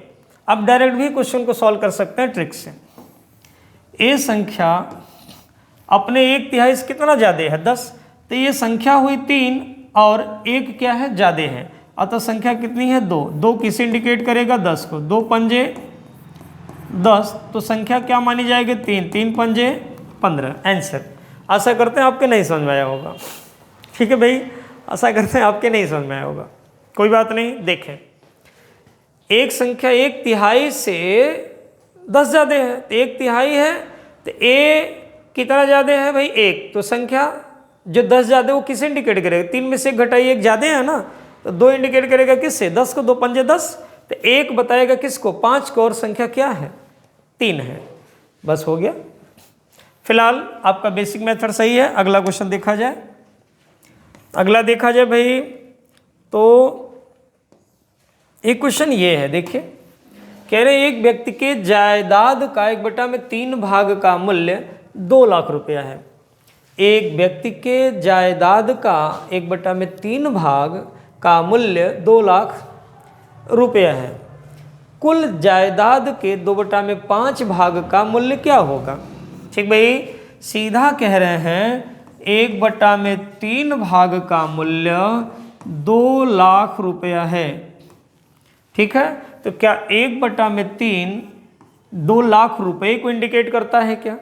अब डायरेक्ट भी क्वेश्चन को सॉल्व कर सकते हैं ट्रिक से। ये संख्या अपने 1/3 से कितना ज़्यादा है? 10। तो ये संख्या हुई 3 और 1 क्या है? ज़्यादा है। अतः संख्या कितनी है? 2। 2 किसे इंडिकेट करेगा? 10 को। 2 पंजे 10, तो संख्या क्या मानी जाएगी? 3। 3 पंजे 15। आंसर। आशा करते हैं आपके नहीं समझ में आया होगा। ठीक है भाई, आशा करते हैं आपके नहीं समझ में आया होगा, कोई बात नहीं। देखें, एक संख्या 1/3 से 10 ज़्यादा है, तो 1/3 है, तो a कितना ज़्यादा है भाई? 1। तो संख्या जो 10 ज़्यादा है वो किसे इंडिकेट करेगा? 3 में से घटाई 1 ज़्यादा है ना, तो 2 इंडिकेट करेगा किससे? 10 को। 2 पंजे 10, तो 1 बताएगा किसको? 5 को। और संख्या क्या है? 3 है। बस हो गया। फिलहाल आपका बेसिक मेथड सही है। अगला क्वेश्चन देखा जाए। अगला देखा जाए भाई, तो एक क्वेश्चन ये है, देखिए, कह रहे एक व्यक्ति के जायदाद का 1/3 भाग का मूल्य 2 लाख रुपया है। एक व्यक्ति के जायदाद का 1/3 भाग का मूल्य 2 लाख रुपया है। कुल जायदाद के 2/5 भाग का मूल्य क्या होगा? ठीक भाई, सीधा कह रहे हैं 1/3 भाग का मूल्य 2 लाख रुपया है। ठीक है, तो क्या 1/3 2 लाख रुपए को इंडिकेट करता है क्या?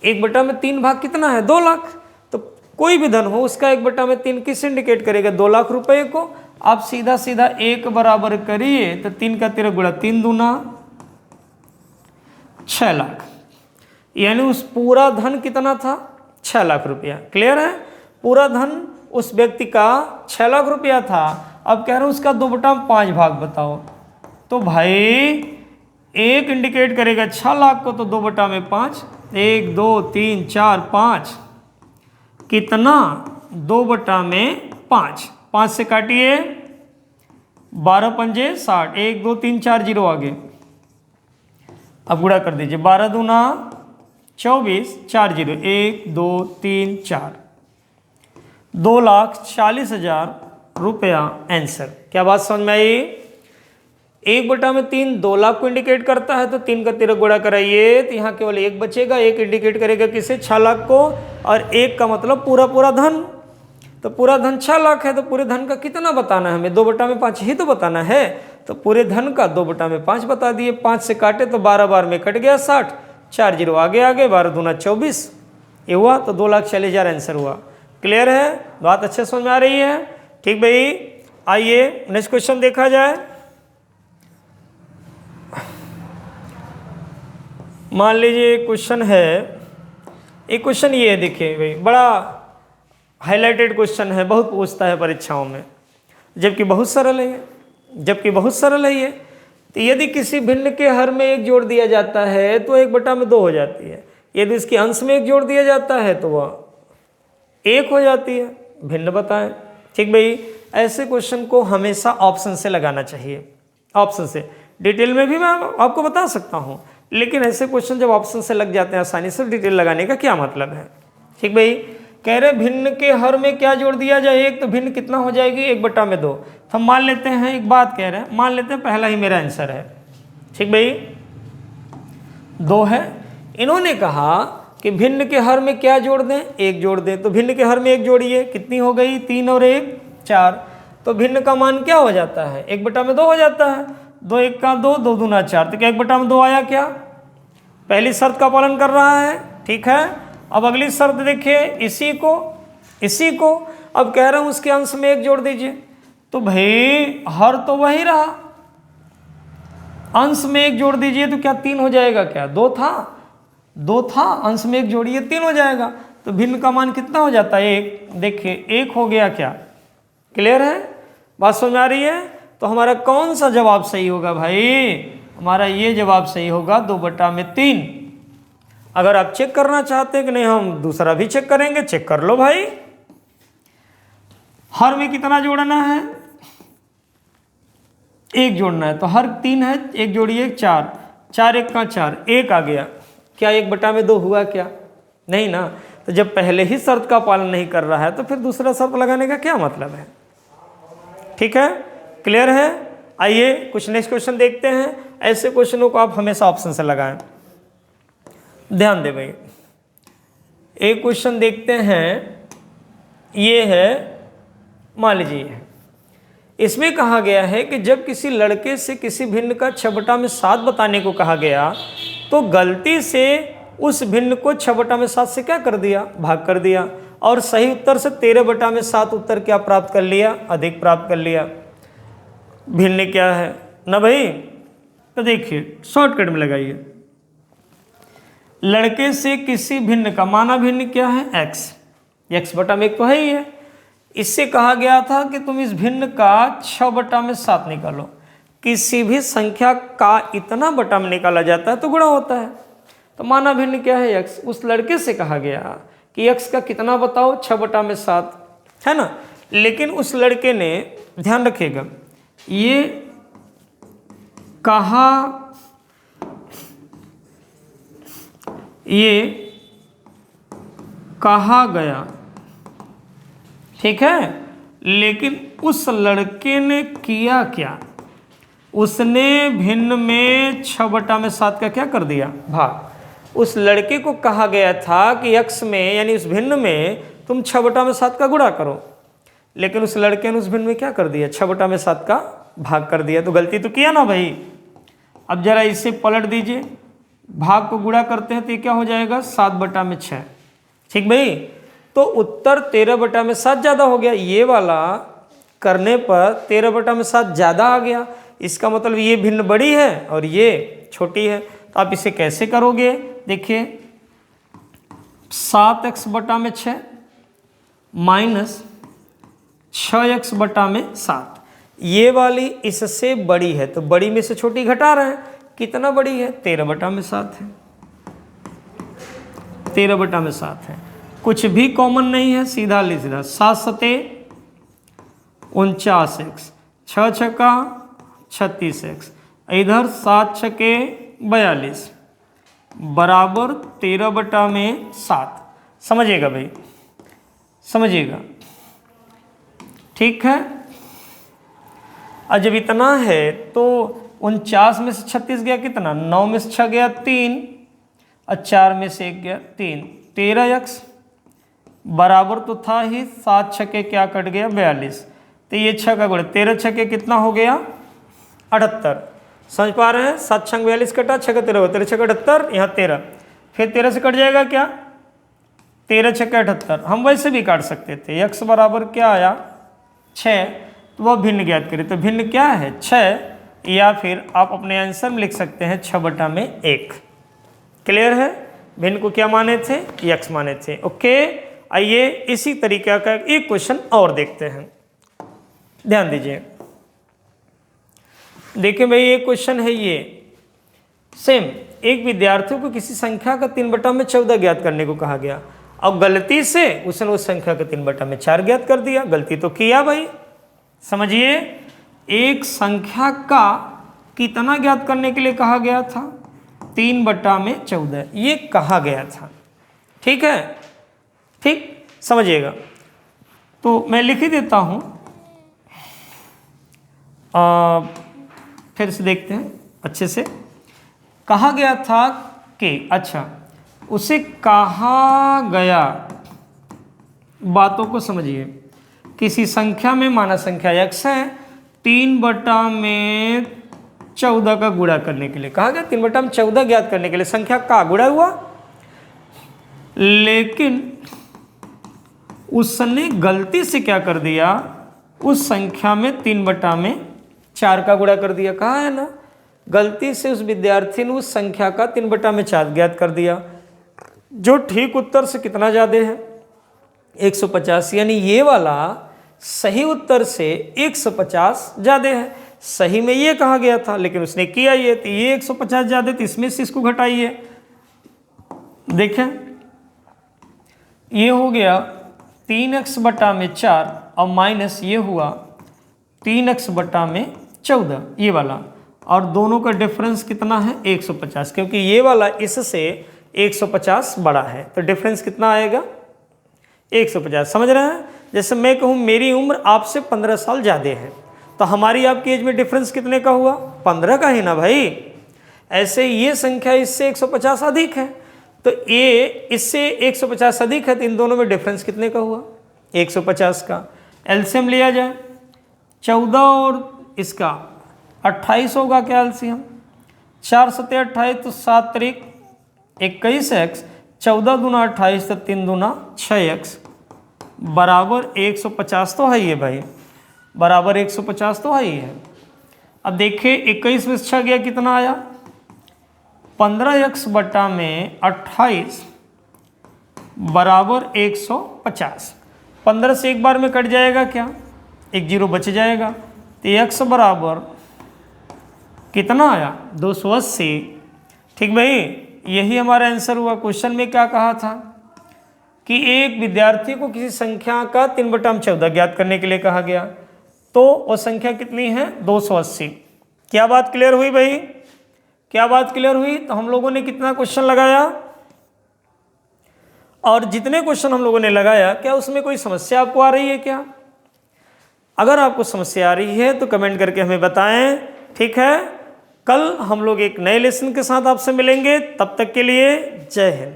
1/3 भाग कितना है? 2 लाख। तो कोई भी धन हो उसका 1/3 किस इंडिकेट करेगा? 2 लाख रुपए को। आप सीधा सीधा 1 बराबर करिए, तो 3 का 13 गुणा 3 दूना 6 लाख, यानी उस पूरा धन कितना था? 6 लाख रुपया। क्लियर है? पूरा धन उस व्यक्ति का 6 लाख रुपया था। अब कह रहे हैं उसका 2/5 भाग बताओ। तो भाई 1 इंडिकेट करेगा 6 लाख को, तो 2/5, 1 2 3 4 5, कितना? 2/5। 5 से काटिए, 12 पंजे 60, 1 2 3 4 0 आगे। अब गुणा कर दीजिए, 12 दूना 24, 4 0, 1 2 3 4, 2,40,000 रुपया आंसर। क्या बात समझ में आई? 1/3 2 लाख को इंडिकेट करता है, तो 3 का 13 गुणा कराइए, तो यहाँ केवल 1 बचेगा। 1 इंडिकेट करेगा किसे? 6 लाख को। और 1 का मतलब पूरा धन, तो पूरा धन 6 लाख है, तो पूरे धन का कितना बताना है हमें? 2/5 ही तो बताना है। तो पूरे धन का 2/5 बता दिए। 5 से काटे तो 12 बार में कट गया 60, 4 जीरो आगे 12 दूना 24, ये हुआ तो 2,40,000 आंसर हुआ। क्लियर है, बात अच्छे समझ में आ रही है? ठीक भाई, आइए नेक्स्ट क्वेश्चन देखा जाए। मान लीजिए क्वेश्चन है, एक क्वेश्चन ये है, देखिए भाई, बड़ा हाईलाइटेड क्वेश्चन है, बहुत पूछता है परीक्षाओं में, जबकि बहुत सरल है ये, जबकि बहुत सरल है ये। तो यदि किसी भिन्न के हर में 1 जोड़ दिया जाता है तो 1/2 हो जाती है। यदि इसके अंश में 1 जोड़ दिया जाता है तो वह 1 हो जाती है। भिन्न बताएं। ठीक भाई, ऐसे क्वेश्चन को हमेशा ऑप्शन से लगाना चाहिए, ऑप्शन से। डिटेल में भी मैं आपको बता सकता हूँ, लेकिन ऐसे क्वेश्चन जब ऑप्शन से लग जाते हैं आसानी से, डिटेल लगाने का क्या मतलब है? ठीक भाई, कह रहे भिन्न के हर में क्या जोड़ दिया जाए 1, तो भिन्न कितना हो जाएगी 1/2। तो हम मान लेते हैं, एक बात कह रहे हैं, मान लेते हैं पहला ही मेरा आंसर है। ठीक भाई, 2 है। इन्होंने कहा कि भिन्न के हर में क्या जोड़ दें, 1 जोड़ दें। तो भिन्न के हर में 1 जोड़िए, कितनी हो गई? 3 और 1 4। तो भिन्न का मान क्या हो जाता है? 1/2 हो जाता है। 2 1 का 2, 2 दूना 4, तो क्या 1/2 आया क्या? पहली शर्त का पालन कर रहा है। ठीक है, अब अगली शर्त देखिए, इसी को अब कह रहा हूं उसके अंश में 1 जोड़ दीजिए। तो भाई हर तो वही रहा, अंश में 1 जोड़ दीजिए तो क्या 3 हो जाएगा? क्या 2 था, अंश में 1 जोड़िए 3 हो जाएगा। तो भिन्न का मान कितना हो जाता है? 1। देखिए 1 हो गया क्या? क्लियर है, बात समझ में आ रही है? तो हमारा कौन सा जवाब सही होगा भाई? हमारा ये जवाब सही होगा 2/3। अगर आप चेक करना चाहते हैं कि नहीं, हम दूसरा भी चेक करेंगे, चेक कर लो भाई। हर में कितना जोड़ना है? 1 जोड़ना है। तो हर 3 है, 1 जोड़िए 4, 4 1 का 4, 1 आ गया। क्या 1/2 हुआ क्या? नहीं ना। तो जब पहले ही शर्त का पालन नहीं कर रहा है तो फिर दूसरा शर्त लगाने का क्या मतलब है? ठीक है, क्लियर है? आइए कुछ नेक्स्ट क्वेश्चन देखते हैं। ऐसे क्वेश्चनों को आप हमेशा ऑप्शन से लगाएं, ध्यान दे भाई। एक क्वेश्चन देखते हैं, ये है, मान लीजिए इसमें कहा गया है कि जब किसी लड़के से किसी भिन्न का 6/7 बताने को कहा गया तो गलती से उस भिन्न को 6/7 से क्या कर दिया? भाग कर दिया, और सही उत्तर से 13/7 उत्तर क्या प्राप्त कर लिया? अधिक प्राप्त कर लिया। भिन्न क्या है ना भाई? तो देखिए शॉर्टकट में लगाइए। लड़के से किसी भिन्न का, माना भिन्न क्या है? x, x/1 तो है ही है। इससे कहा गया था कि तुम इस भिन्न का 6/7 निकालो। किसी भी संख्या का इतना बटा में निकाला जाता है तो गुणा होता है। तो माना भिन्न क्या है? x। उस लड़के से कहा गया कि x का कितना बताओ? 6/7, है ना। लेकिन उस लड़के ने, ध्यान रखिएगा, ये कहा गया, ठीक है, लेकिन उस लड़के ने किया क्या? उसने भिन्न में 6/7 का क्या कर दिया? भाग। उस लड़के को कहा गया था कि x में, यानी उस भिन्न में तुम 6/7 का गुणा करो, लेकिन उस लड़के ने उस भिन्न में क्या कर दिया? 6/7 का भाग कर दिया। तो गलती तो किया ना भाई। अब जरा इसे पलट दीजिए, भाग को गुणा करते हैं तो ये क्या हो जाएगा? 7/6। ठीक भाई, तो उत्तर 13/7 ज़्यादा हो गया। ये वाला करने पर 13/7 ज़्यादा आ गया। इसका मतलब ये भिन्न बड़ी है और ये छोटी है। तो आप इसे कैसे करोगे? देखिए 7x/6 माइनस 6x/7, ये वाली इससे बड़ी है तो बड़ी में से छोटी घटा रहे हैं। कितना बड़ी है? 13/7 है, 13/7 है। कुछ भी कॉमन नहीं है, सीधा ले सीधा। 7 सते 49x, 6 छक्का 36x, इधर 7 छक्के 42 बराबर 13/7। समझिएगा भाई, समझिएगा, ठीक है। और जब इतना है तो 49 में से 36 गया कितना? 9 में से 6 गया 3 और 4 में से 1 गया 3, 13x बराबर तो था ही 7 छक्के क्या कट गया? 42। तो ये 6 का गुणा, 13 छक्के कितना हो गया? 78। समझ पा रहे हैं? 7 छंग 42 कटा, 6 का 13 हुआ, 13 छक्का 78, यहाँ 13, फिर 13 से कट जाएगा क्या, 13 छक्का 78। हम वैसे भी काट सकते थे, x बराबर क्या आया 6, तो वह भिन्न ज्ञात करें। तो भिन्न क्या है 6, या फिर आप अपने आंसर में लिख सकते हैं 6/1। क्लियर है? भिन्न को क्या माने थे, x माने थे। ओके, आइए इसी तरीके का एक क्वेश्चन और देखते हैं, ध्यान दीजिए। देखिए भाई, एक क्वेश्चन है ये सेम, एक विद्यार्थी को किसी संख्या का 3/14 ज्ञात करने को कहा गया, और गलती से उसने उस संख्या का 3/4 ज्ञात कर दिया। गलती तो किया भाई, समझिए, एक संख्या का कितना ज्ञात करने के लिए कहा गया था, 3/14 ये कहा गया था। ठीक है, ठीक, समझिएगा। तो मैं लिख ही देता हूं, फिर से देखते हैं अच्छे से। कहा गया था कि, अच्छा, उसे कहा गया, बातों को समझिए, किसी संख्या में, माना संख्या x है, 3/14 का गुणा करने के लिए कहा गया, 3/14 ज्ञात करने के लिए संख्या का गुणा हुआ, लेकिन उसने गलती से क्या कर दिया, उस संख्या में 3/4 का गुणा कर दिया। कहा है ना, गलती से उस विद्यार्थी ने उस संख्या का 3/4 ज्ञात कर दिया, जो ठीक उत्तर से कितना ज़्यादा है, 150। यानी ये वाला सही उत्तर से 150 ज़्यादा है। सही में ये कहा गया था, लेकिन उसने किया ये, तो ये 150 ज़्यादा, तो इसमें से इसको घटाइए। देखें, ये हो गया 3x/4 और माइनस ये हुआ 3x/14, ये वाला, और दोनों का डिफरेंस कितना है 150, क्योंकि ये वाला इससे 150 बड़ा है, तो डिफरेंस कितना आएगा 150। समझ रहे हैं? जैसे मैं कहूँ मेरी उम्र आपसे 15 साल ज़्यादा है, तो हमारी आपकी एज में डिफरेंस कितने का हुआ, 15 का ही ना भाई। ऐसे ये संख्या इससे 150 अधिक है, तो ये इससे 150 अधिक है, तो इन दोनों में डिफरेंस कितने का हुआ 150 का। एलसीएम लिया जाए, 14 और इसका 28 होगा क्या एलसीएम, 4 7 28, तो 7 तरीक 21x, 14 दूना 28, तो 3 दूना 6x बराबर 150 तो है ये भाई, बराबर 150 तो है ही है। अब देखिए 21 में 6 गया, कितना आया 15x/28 बराबर 150। 15 से एक बार में कट जाएगा क्या, एक जीरो बच जाएगा, तो x बराबर कितना आया 280। ठीक भाई, यही हमारा आंसर हुआ। क्वेश्चन में क्या कहा था कि एक विद्यार्थी को किसी संख्या का 3/14 ज्ञात करने के लिए कहा गया, तो वो संख्या कितनी है 280। क्या बात क्लियर हुई भाई, क्या बात क्लियर हुई? तो हम लोगों ने कितना क्वेश्चन लगाया, और जितने क्वेश्चन हम लोगों ने लगाया, क्या उसमें कोई समस्या आपको आ रही है क्या? अगर आपको समस्या आ रही है तो कमेंट करके हमें बताएं। ठीक है, कल हम लोग एक नए लेसन के साथ आपसे मिलेंगे, तब तक के लिए जय हिंद।